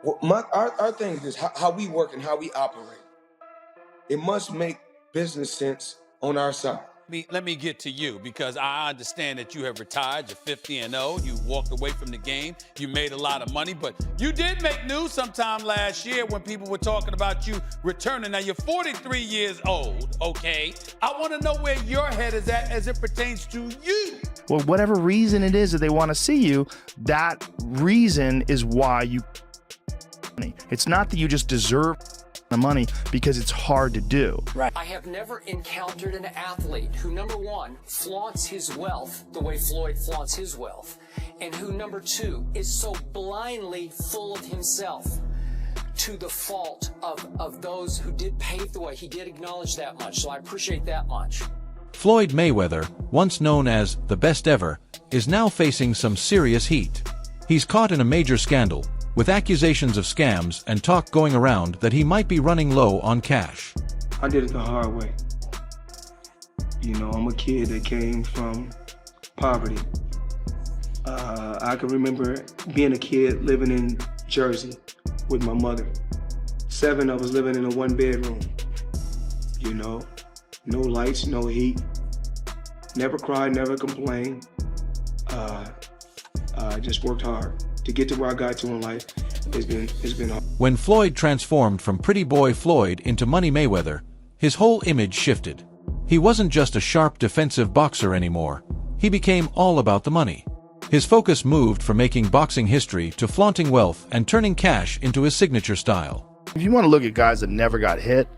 Well, our thing is how we work and how we operate. It must make business sense on our side. Let me get to you, because I understand that you have retired. You're 50-0. You walked away from the game. You made a lot of money, but you did make news sometime last year when people were talking about you returning. Now, you're 43 years old, okay? I want to know where your head is at as it pertains to you. Well, whatever reason it is that they want to see you, that reason is why you. It's not that you just deserve the money, because it's hard to do. Right. I have never encountered an athlete who, number one, flaunts his wealth the way Floyd flaunts his wealth, and who, number two, is so blindly full of himself to the fault of those who did pave the way. He did acknowledge that much, so I appreciate that much. Floyd Mayweather, once known as the best ever, is now facing some serious heat. He's caught in a major scandal, with accusations of scams and talk going around that he might be running low on cash. I did it the hard way. You know, I'm a kid that came from poverty. I can remember being a kid living in Jersey with my mother. 7, I was living in a 1-bedroom. You know, no lights, no heat. Never cried, never complained. I just worked hard to get to where I got to in life. It's been hard. When Floyd transformed from Pretty Boy Floyd into Money Mayweather, his whole image shifted. He wasn't just a sharp defensive boxer anymore. He became all about the money. His focus moved from making boxing history to flaunting wealth and turning cash into his signature style. If you want to look at guys that never got hit,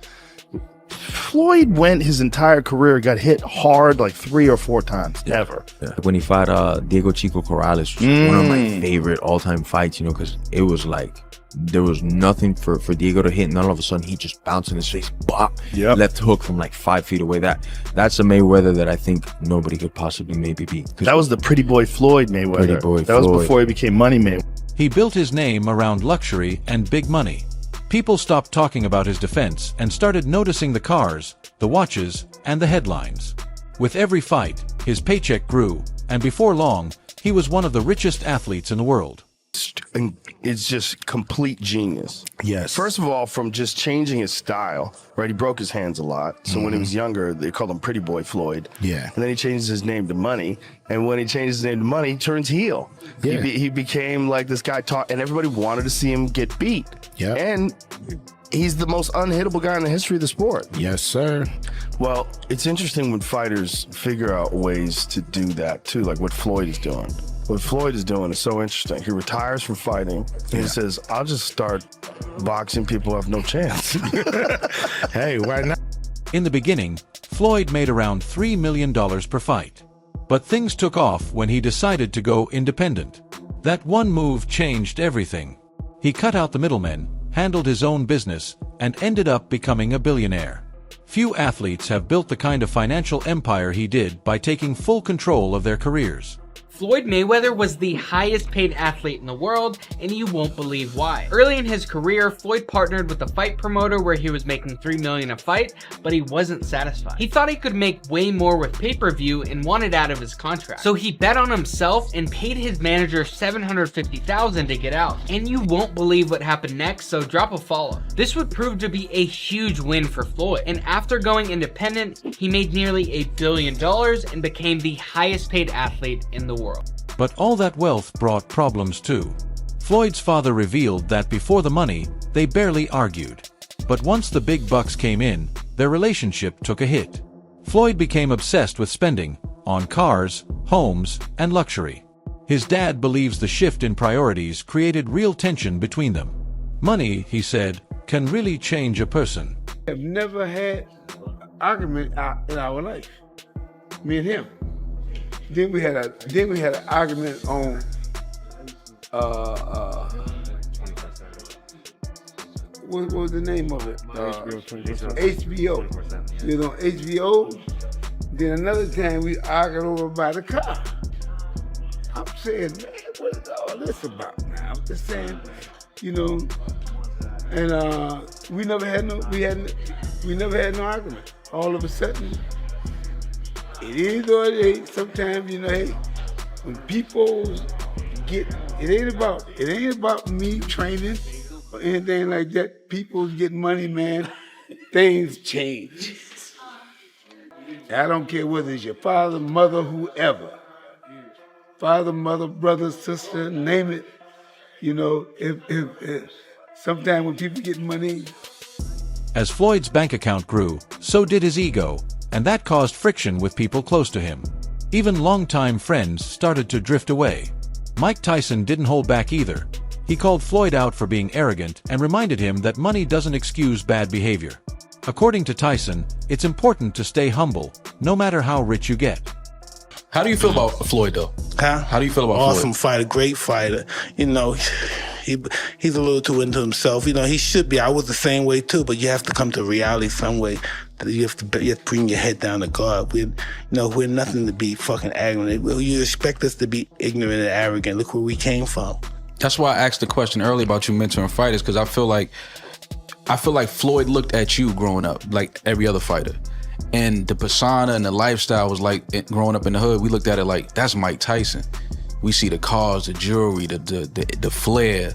Floyd went his entire career, got hit hard like 3 or 4 times, never. Yeah. When he fought Diego Chico Corrales, which was one of my favorite all-time fights, you know, because it was like there was nothing for Diego to hit, and all of a sudden he just bounced in his face, bop, left hook from like 5 feet away. That's a Mayweather that I think nobody could possibly maybe beat. That was the Pretty Boy Floyd Mayweather. That was before he became Money Mayweather. He built his name around luxury and big money. People stopped talking about his defense and started noticing the cars, the watches, and the headlines. With every fight, his paycheck grew, and before long, he was one of the richest athletes in the world. It's just complete genius. Yes. First of all, from just changing his style, right? He broke his hands a lot. So when he was younger, they called him Pretty Boy Floyd. Yeah. And then he changes his name to Money. And when he changes his name to Money, he turns heel. Yeah. He became like this guy and everybody wanted to see him get beat. Yeah. And he's the most unhittable guy in the history of the sport. Yes, sir. Well, it's interesting when fighters figure out ways to do that too, like what Floyd is doing. What Floyd is doing is so interesting. He retires from fighting, and he says, I'll just start boxing people who have no chance. Hey, why not? In the beginning, Floyd made around $3 million per fight. But things took off when he decided to go independent. That one move changed everything. He cut out the middlemen, handled his own business, and ended up becoming a billionaire. Few athletes have built the kind of financial empire he did by taking full control of their careers. Floyd Mayweather was the highest paid athlete in the world, and you won't believe why. Early in his career, Floyd partnered with a fight promoter where he was making $3 million a fight, but he wasn't satisfied. He thought he could make way more with pay-per-view and wanted out of his contract. So he bet on himself and paid his manager $750,000 to get out. And you won't believe what happened next, so drop a follow. This would prove to be a huge win for Floyd, and after going independent, he made nearly $1 billion and became the highest paid athlete in the world. But all that wealth brought problems too. Floyd's father revealed that before the money, they barely argued. But once the big bucks came in, their relationship took a hit. Floyd became obsessed with spending on cars, homes, and luxury. His dad believes the shift in priorities created real tension between them. Money, he said, can really change a person. I've never had an argument in our life, me and him. Then we had an argument on what was the name of it? HBO. You know, HBO. Then another time we argued over by the car. I'm saying, man, what is all this about now? I'm just saying, you know, and we never had no argument. All of a sudden, it is or it ain't. Sometimes, you know, hey, when people get, it ain't about me training or anything like that, people get money, man, things change. I don't care whether it's your father, mother, whoever. Father, mother, brother, sister, name it. You know, if sometimes when people get money. As Floyd's bank account grew, so did his ego, and that caused friction with people close to him. Even longtime friends started to drift away. Mike Tyson didn't hold back either. He called Floyd out for being arrogant and reminded him that money doesn't excuse bad behavior. According to Tyson, it's important to stay humble, no matter how rich you get. How do you feel about Floyd, though? Huh? How do you feel about Awesome Floyd? fighter, great fighter. You know, he's a little too into himself. You know, he should be. I was the same way too, but you have to come to reality some way. You have to bring your head down to God. We're nothing to be fucking arrogant. You expect us to be ignorant and arrogant. Look where we came from. That's why I asked the question earlier about you mentoring fighters, because I feel like Floyd looked at you growing up like every other fighter. And the persona and the lifestyle was like, growing up in the hood, we looked at it like, that's Mike Tyson. We see the cars, the jewelry, the flair.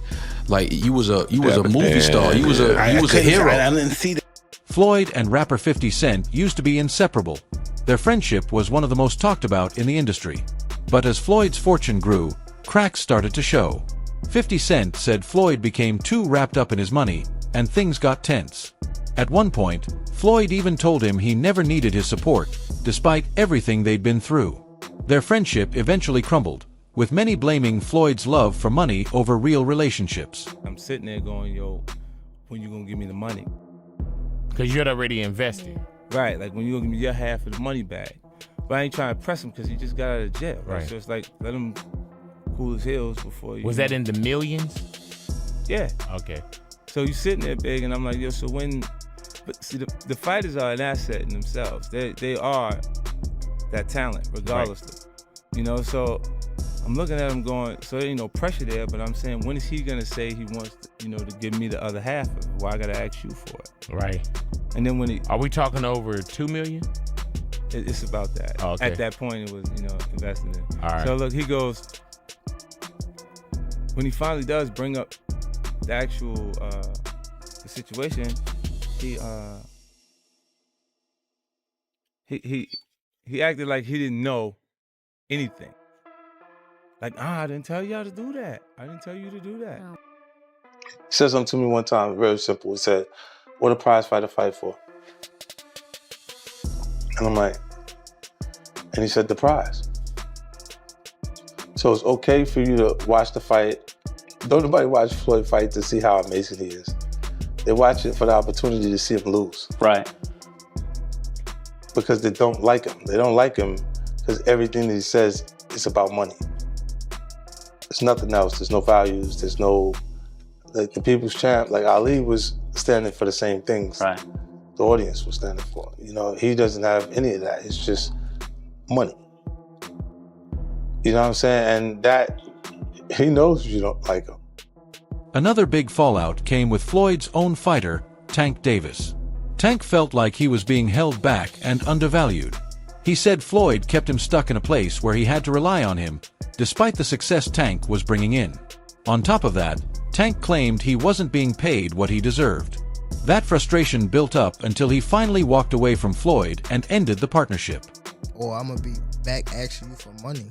Like you was a movie star. You was a hero. I didn't see that. Floyd and rapper 50 Cent used to be inseparable. Their friendship was one of the most talked about in the industry. But as Floyd's fortune grew, cracks started to show. 50 Cent said Floyd became too wrapped up in his money, and things got tense. At one point, Floyd even told him he never needed his support, despite everything they'd been through. Their friendship eventually crumbled, with many blaming Floyd's love for money over real relationships. I'm sitting there going, yo, when you gonna give me the money? Because you had already invested. Right, like when you gonna give me your half of the money back. But I ain't trying to press him because he just got out of jail. Right. So it's like, let him cool his heels before you. Was that in the millions? Yeah. Okay. So you sitting there big, and I'm like, yo, so when, but see, the fighters are an asset in themselves. They are that talent, regardless. Right. You know, so I'm looking at him going, so there ain't no pressure there, but I'm saying, when is he gonna say he wants to, to give me the other half of it? Why I gotta ask you for it? Right. And then when are we talking over $2 million? It's about that. Oh, okay. At that point, it was, invested in. All right. So look, he goes, when he finally does bring up the actual the situation, he acted like he didn't know anything. Like, I didn't tell y'all to do that. I didn't tell you to do that. He said something to me one time, very simple. He said, what a prize fighter fight for? And I'm like, and he said, the prize. So it's okay for you to watch the fight. Don't nobody watch Floyd fight to see how amazing he is. They watch it for the opportunity to see him lose. Right. Because they don't like him. They don't like him because everything that he says is about money. There's nothing else. There's no values. There's no, like the people's champ, like Ali was standing for the same things. Right. The audience was standing for. He doesn't have any of that. It's just money. You know what I'm saying? And that, he knows you don't like him. Another big fallout came with Floyd's own fighter, Tank Davis. Tank felt like he was being held back and undervalued. He said Floyd kept him stuck in a place where he had to rely on him, despite the success Tank was bringing in. On top of that, Tank claimed he wasn't being paid what he deserved. That frustration built up until he finally walked away from Floyd and ended the partnership. Or I'm gonna be back asking you for money.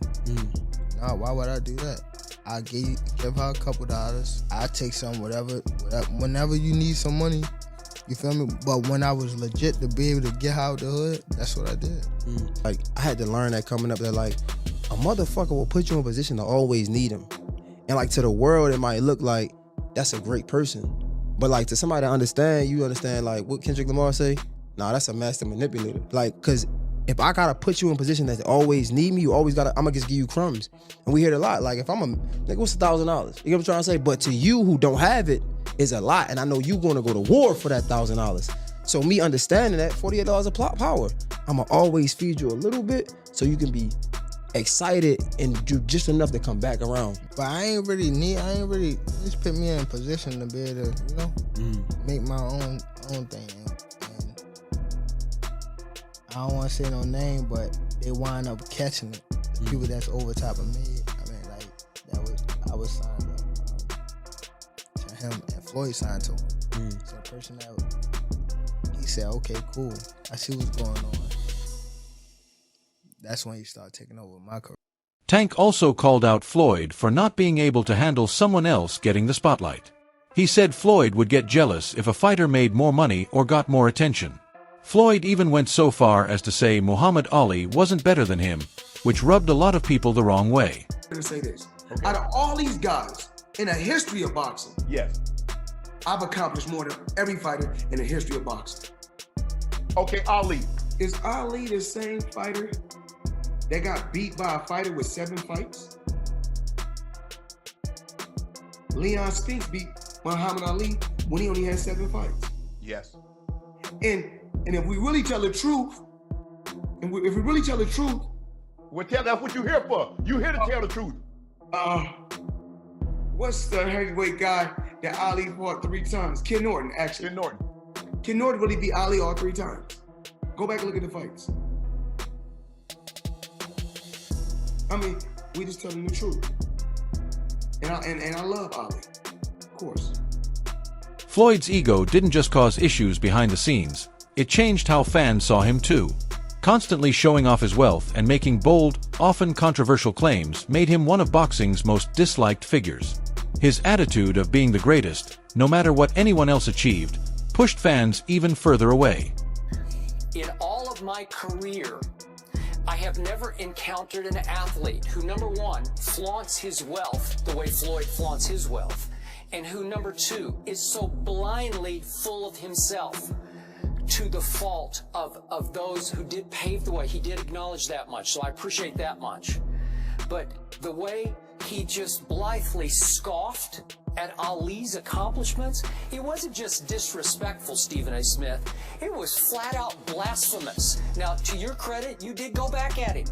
Nah, why would I do that? I'll give her a couple dollars. I'll take some, whatever. Whenever you need some money, you feel me? But when I was legit to be able to get her out the hood, that's what I did. Like, I had to learn that coming up, that like, a motherfucker will put you in a position to always need him. And like, to the world, it might look like that's a great person. But like, to somebody to understand, you understand like what Kendrick Lamar say? Nah, that's a master manipulator. Like, cause if I gotta put you in a position that always need me, you always gotta, I'm gonna just give you crumbs. And we hear it a lot. Like, if I'm nigga, what's $1,000? You know what I'm trying to say? But to you who don't have it, is a lot. And I know you gonna go to war for that $1,000. So me understanding that, $48 of plot power, I'ma always feed you a little bit so you can be excited and do just enough to come back around. But I ain't really just put me in a position to be able to, make my own thing. And I don't want to say no name, but they wind up catching it. The people that's over top of me, I mean, like, I was signed up to him and Floyd signed to him. So the person that he said, okay, cool. I see what's going on. That's when he started taking over my career. Tank also called out Floyd for not being able to handle someone else getting the spotlight. He said Floyd would get jealous if a fighter made more money or got more attention. Floyd even went so far as to say Muhammad Ali wasn't better than him, which rubbed a lot of people the wrong way. I'm going to say this. Okay. Out of all these guys in the history of boxing, yes, I've accomplished more than every fighter in the history of boxing. Okay, Ali. Is Ali the same fighter that got beat by a fighter with 7 fights? Leon Spinks beat Muhammad Ali when he only had 7 fights. Yes. And if we really tell the truth, if we really tell the truth, well, that's what you're here for. You're here to tell the truth. What's the heavyweight guy that Ali fought 3 times? Ken Norton, actually. Ken Norton. Ken Norton really beat Ali all 3 times. Go back and look at the fights. I mean, we just telling the truth. And I love Ali, of course. Floyd's ego didn't just cause issues behind the scenes, it changed how fans saw him too. Constantly showing off his wealth and making bold, often controversial claims made him one of boxing's most disliked figures. His attitude of being the greatest, no matter what anyone else achieved, pushed fans even further away. In all of my career, I have never encountered an athlete who, number one, flaunts his wealth the way Floyd flaunts his wealth, and who, number two, is so blindly full of himself to the fault of those who did pave the way. He did acknowledge that much, so I appreciate that much. But the way he just blithely scoffed at Ali's accomplishments, it wasn't just disrespectful, Stephen A. Smith. It was flat out blasphemous. Now, to your credit, you did go back at him.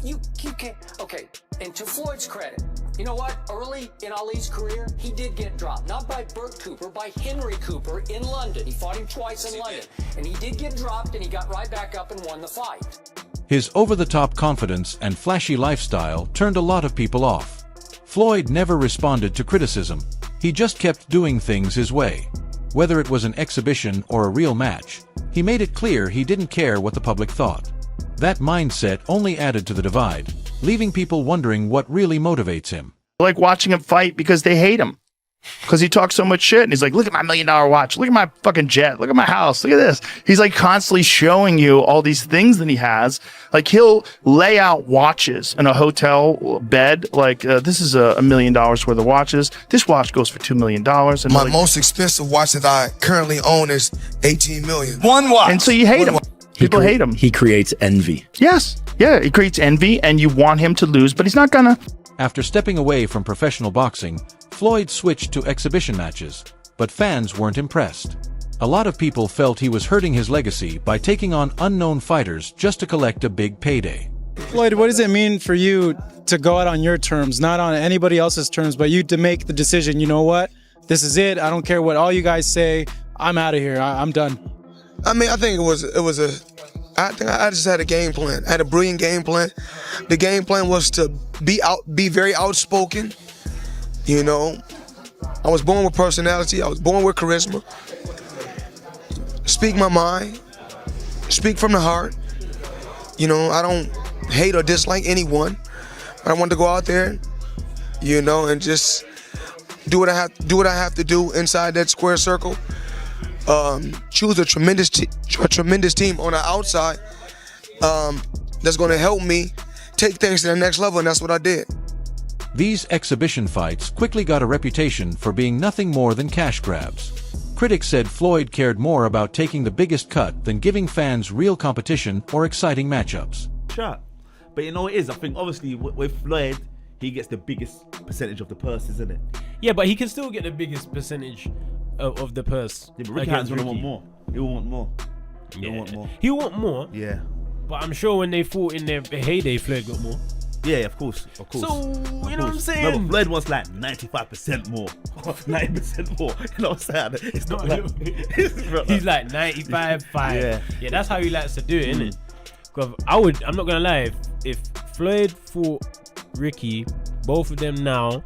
You can't, okay, and to Floyd's credit, you know what? Early in Ali's career, he did get dropped. Not by Burt Cooper, by Henry Cooper in London. He fought him twice in London. And he did get dropped, and he got right back up and won the fight. His over-the-top confidence and flashy lifestyle turned a lot of people off. Floyd never responded to criticism. He just kept doing things his way. Whether it was an exhibition or a real match, he made it clear he didn't care what the public thought. That mindset only added to the divide, leaving people wondering what really motivates him. I like watching him fight because they hate him. Because he talks so much shit and he's like, look at my $1 million watch, look at my fucking jet, look at my house, look at this. He's like constantly showing you all these things that he has. Like he'll lay out watches in a hotel bed. Like this is $1 million worth of watches. This watch goes for $2 million. And my like, most expensive watch that I currently own is $18 million. One watch. And so you hate him. People hate him. He creates envy. Yes. Yeah, he creates envy and you want him to lose, but he's not gonna. After stepping away from professional boxing, Floyd switched to exhibition matches, but fans weren't impressed. A lot of people felt he was hurting his legacy by taking on unknown fighters just to collect a big payday. Floyd, what does it mean for you to go out on your terms, not on anybody else's terms, but you to make the decision, you know what, this is it, I don't care what all you guys say, I'm out of here, I'm done? I mean, I think I just had a game plan. I had a brilliant game plan. The game plan was to be very outspoken. You know, I was born with personality. I was born with charisma. Speak my mind. Speak from the heart. You know, I don't hate or dislike anyone. I want to go out there, you know, and just do what I have to do inside that square circle. Choose a tremendous team on the outside that's going to help me take things to the next level, and that's what I did. These exhibition fights quickly got a reputation for being nothing more than cash grabs. Critics said Floyd cared more about taking the biggest cut than giving fans real competition or exciting matchups. Sure. But you know what it is? I think obviously with Floyd, he gets the biggest percentage of the purse, isn't it? Yeah, but he can still get the biggest percentage of the purse. Yeah, but Ricky Hatton's gonna want more. He'll want more. He'll want more. He'll want more? Yeah. But I'm sure when they fought in their heyday, Floyd got more. Yeah, of course. So, you know what I'm saying? No, but Floyd wants like 95% more. 90% more. You know what I'm saying? It's not like... He's like 95-5. Yeah, that's how he likes to do it, isn't it? Because I'm not going to lie, if Floyd fought Ricky, both of them now,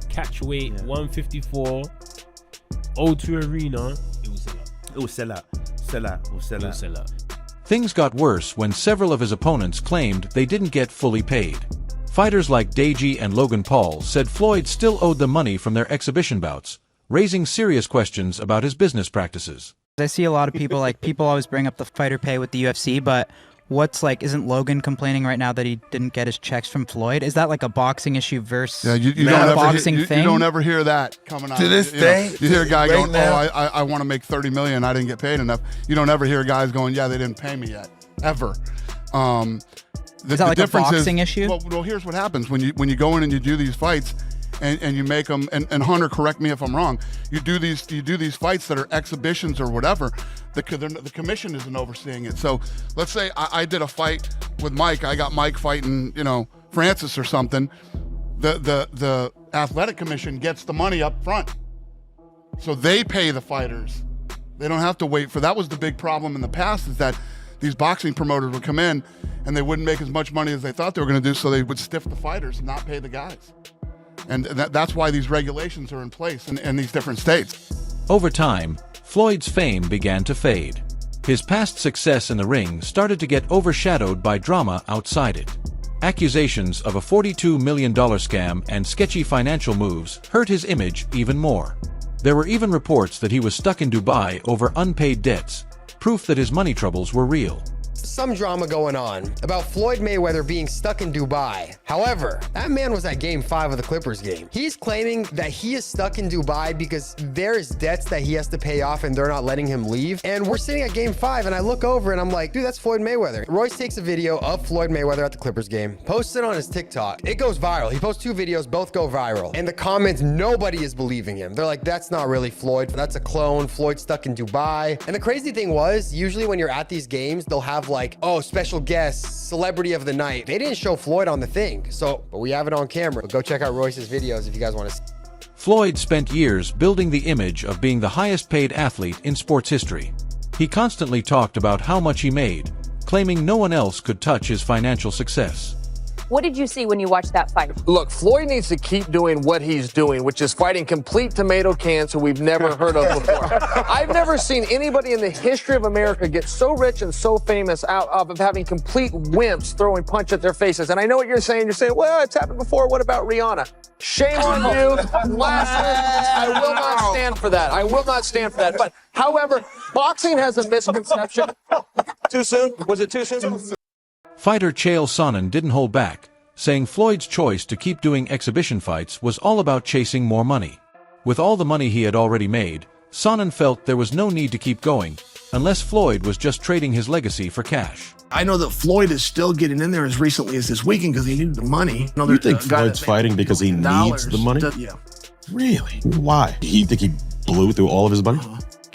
catch weight 154, O2 Arena, it will sell out. It will sell out. Sell out. It will sell It will out. sell out. Things got worse when several of his opponents claimed they didn't get fully paid. Fighters like Deji and Logan Paul said Floyd still owed them money from their exhibition bouts, raising serious questions about his business practices. I see a lot of people, people always bring up the fighter pay with the UFC, but isn't Logan complaining right now that he didn't get his checks from Floyd? Is that like a boxing issue versus you a boxing thing? You don't ever hear that coming out. To this day, you hear a guy right going, now, I want to make $30 million, I didn't get paid enough. You don't ever hear guys going, yeah, they didn't pay me yet, ever. Is that like a boxing issue? Well, here's what happens when you go in and you do these fights, and you make them. And Hunter, correct me if I'm wrong. You do these fights that are exhibitions or whatever. The commission isn't overseeing it. So let's say I did a fight with Mike. I got Mike fighting, Francis or something. The athletic commission gets the money up front, so they pay the fighters. They don't have to wait for. That was the big problem in the past, is that these boxing promoters would come in and they wouldn't make as much money as they thought they were going to do, so they would stiff the fighters and not pay the guys. And that's why these regulations are in place in these different states. Over time, Floyd's fame began to fade. His past success in the ring started to get overshadowed by drama outside it. Accusations of a $42 million scam and sketchy financial moves hurt his image even more. There were even reports that he was stuck in Dubai over unpaid debts, proof that his money troubles were real. Some drama going on about Floyd Mayweather being stuck in Dubai. However, that man was at Game 5 of the Clippers game. He's claiming that he is stuck in Dubai because there is debts that he has to pay off and they're not letting him leave. And we're sitting at Game 5 and I look over and I'm like, dude, that's Floyd Mayweather. Royce takes a video of Floyd Mayweather at the Clippers game, posts it on his TikTok. It goes viral. He posts 2 videos, both go viral. And the comments, nobody is believing him. They're like, that's not really Floyd. That's a clone. Floyd's stuck in Dubai. And the crazy thing was, usually when you're at these games, they'll have like, oh, special guest, celebrity of the night. They didn't show Floyd on the thing, but we have it on camera. But go check out Royce's videos if you guys want to see. Floyd spent years building the image of being the highest paid athlete in sports history. He constantly talked about how much he made, claiming no one else could touch his financial success. What did you see when you watched that fight? Look, Floyd needs to keep doing what he's doing, which is fighting complete tomato cans who we've never heard of before. I've never seen anybody in the history of America get so rich and so famous out of having complete wimps throwing punch at their faces. And I know what you're saying. You're saying, well, it's happened before. What about Rihanna? Shame on you. I will not stand for that. I will not stand for that. But, however, boxing has a misconception. Too soon? Was it too soon? Fighter Chael Sonnen didn't hold back, saying Floyd's choice to keep doing exhibition fights was all about chasing more money. With all the money he had already made, Sonnen felt there was no need to keep going, unless Floyd was just trading his legacy for cash. I know that Floyd is still getting in there as recently as this weekend because he needed the money. You think Floyd's fighting because he needs the money? Yeah. Really? Why? You think he blew through all of his money?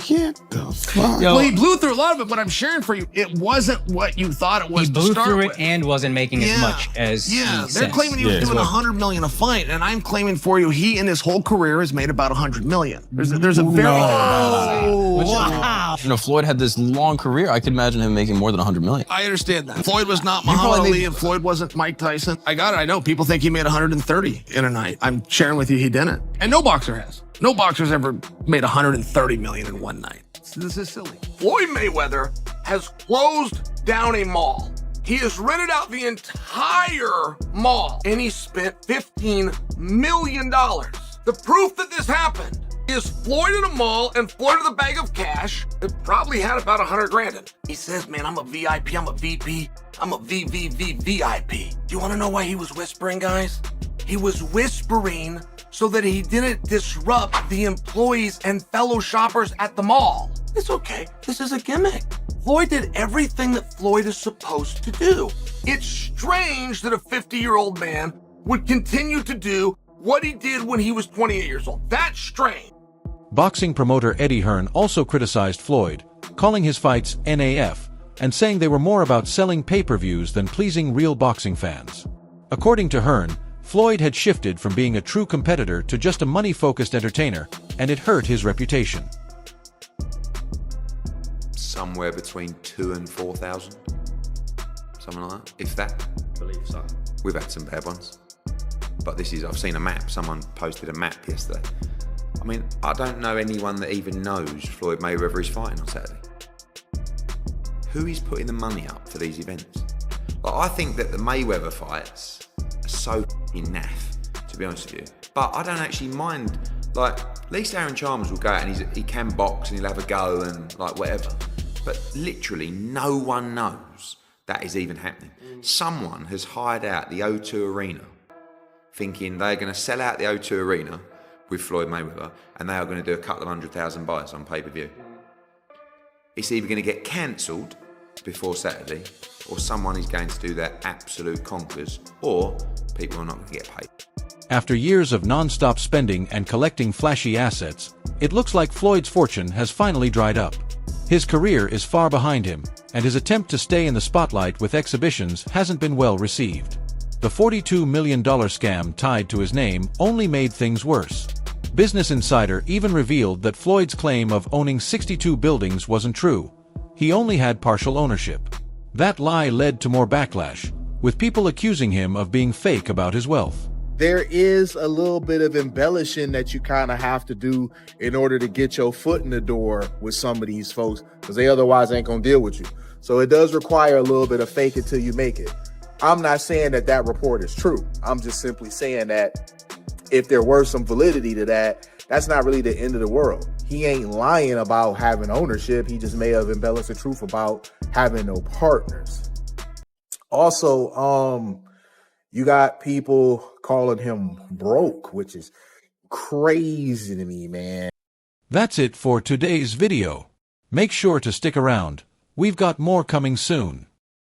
Get the fuck. Well, he blew through a lot of it, but I'm sharing for you, it wasn't what you thought it was. He blew through it and wasn't making as much as they're claiming he was doing $100 million a fight, and I'm claiming for you, he in his whole career has made about $100 million. There's a very wow. Floyd had this long career. I could imagine him making more than $100 million. I understand that. Floyd was not Muhammad Ali, and Floyd wasn't Mike Tyson. I got it. I know people think he made 130 in a night. I'm sharing with you, he didn't, and no boxer has. No boxer's ever made 130 million in one night. This is silly. Floyd Mayweather has closed down a mall. He has rented out the entire mall and he spent $15 million. The proof that this happened is Floyd in a mall and Floyd with a bag of cash. It probably had about 100 grand in it. He says, man, I'm a VIP, I'm a VP, I'm a VIP. Do you want to know why he was whispering, guys? He was whispering so that he didn't disrupt the employees and fellow shoppers at the mall. It's okay. This is a gimmick. Floyd did everything that Floyd is supposed to do. It's strange that a 50-year-old man would continue to do what he did when he was 28 years old. That's strange. Boxing promoter Eddie Hearn also criticized Floyd, calling his fights NAF, and saying they were more about selling pay-per-views than pleasing real boxing fans. According to Hearn, Floyd had shifted from being a true competitor to just a money-focused entertainer, and it hurt his reputation. Somewhere between 2,000 and 4,000, something like that, if that. I believe so. We've had some bad ones, but I've seen a map. Someone posted a map yesterday. I mean, I don't know anyone that even knows Floyd Mayweather is fighting on Saturday. Who is putting the money up for these events? Like, I think that the Mayweather fights are so f***ing naff, to be honest with you. But I don't actually mind. Like, at least Aaron Chalmers will go out and he can box and he'll have a go and like whatever. But literally no one knows that is even happening. Someone has hired out the O2 Arena thinking they're going to sell out the O2 Arena with Floyd Mayweather and they are going to do a couple of 100,000 buys on pay-per-view. It's either going to get cancelled before Saturday, or someone is going to do their absolute conkers, or people are not going to get paid. After years of non-stop spending and collecting flashy assets, it looks like Floyd's fortune has finally dried up. His career is far behind him, and his attempt to stay in the spotlight with exhibitions hasn't been well received. The $42 million scam tied to his name only made things worse. Business Insider even revealed that Floyd's claim of owning 62 buildings wasn't true. He only had partial ownership. That lie led to more backlash, with people accusing him of being fake about his wealth. There is a little bit of embellishing that you kind of have to do in order to get your foot in the door with some of these folks, because they otherwise ain't gonna deal with you. So it does require a little bit of fake it till you make it. I'm not saying that that report is true. I'm just simply saying that if there were some validity to that, that's not really the end of the world. He ain't lying about having ownership. He just may have embellished the truth about having no partners. Also, you got people calling him broke, which is crazy to me, man. That's it for today's video. Make sure to stick around. We've got more coming soon.